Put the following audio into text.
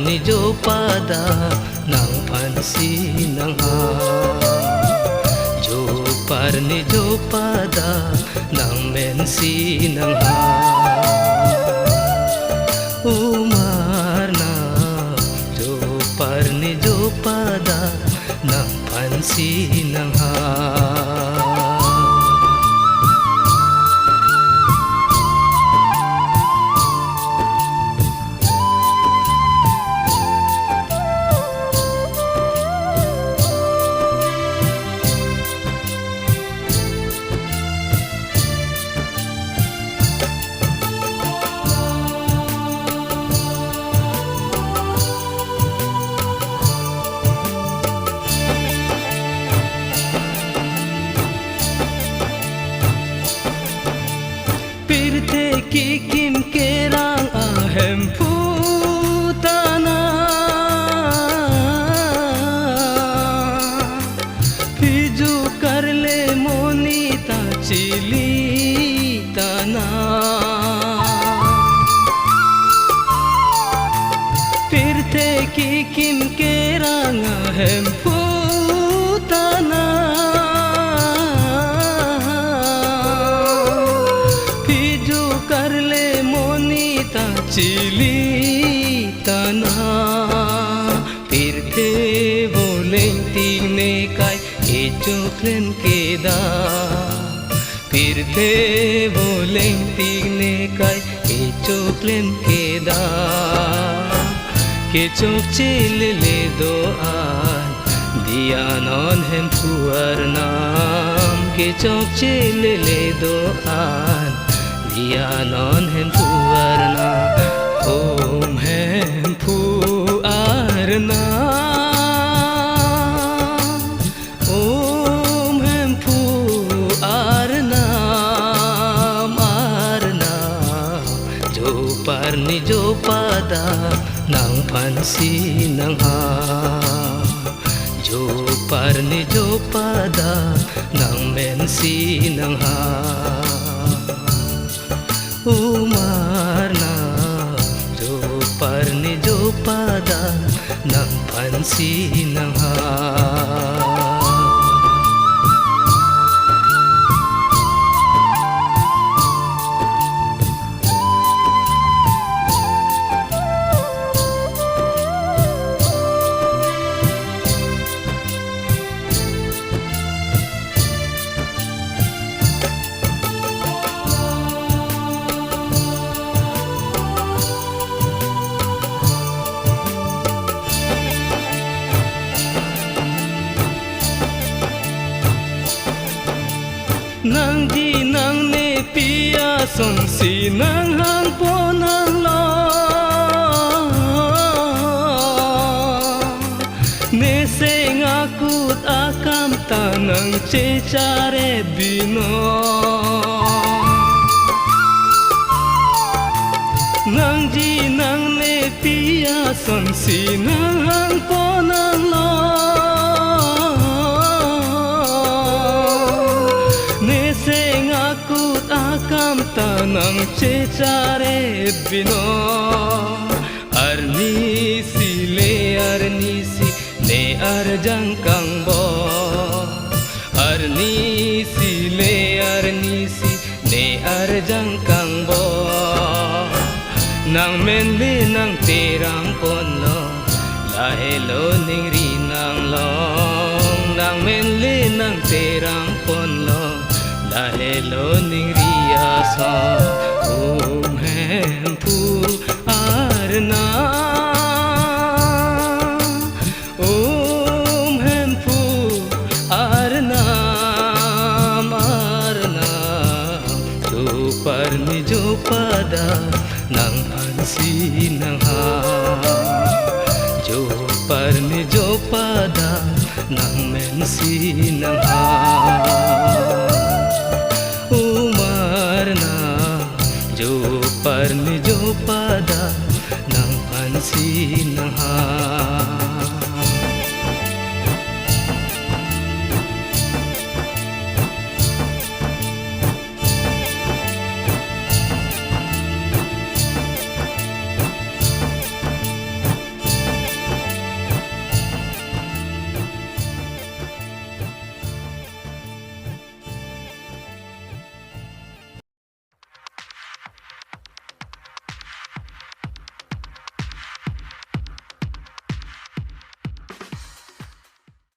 parni jo pada nang pansi nang ha jo parni jo pada nang mensi nang ha umar na jo parni jo pada nang pansi nang ha pirte kikim kerang ahem putana piju karle monita chili tana pirte kikim kerang ahem putana करले मोनीता chilli तना फिर थे बोले तीने काय ये चोकलेन केदा फिर थे बोले तीने काय ये चोकलेन केदा के चोक चिले ले दो आन दिया नॉन हम पुअर नाम के चोक चिले ले दो आन दिया नॉन हम पुअरना ओम हम पुअरना ओम हम पुअरना मारना जो parni jo pada nang pansi nang ha jo parni jo pada nang mensi nang ha umar na jo parni jo pada nang pansi nang ha nang di nang ne pia son si nang hang po nang lo ne seng akut akam tanang cecare bino nang di nang ne pia son si nang hang po nang lo akut akam tanang cecare bino arni sile arni si ne arjang kang bo arni sile arni si ne arjang kang bo nang menli nang terang pon lo lahelo ning ri nang long nang menli nang terang pon lo lahelo ning ria sa om hem puarna om hem puarna marna jo parni jo pada nang pansi nang ha jo parni jo pada nang mensi nang ha jo parni jo pada nang pansi nang ha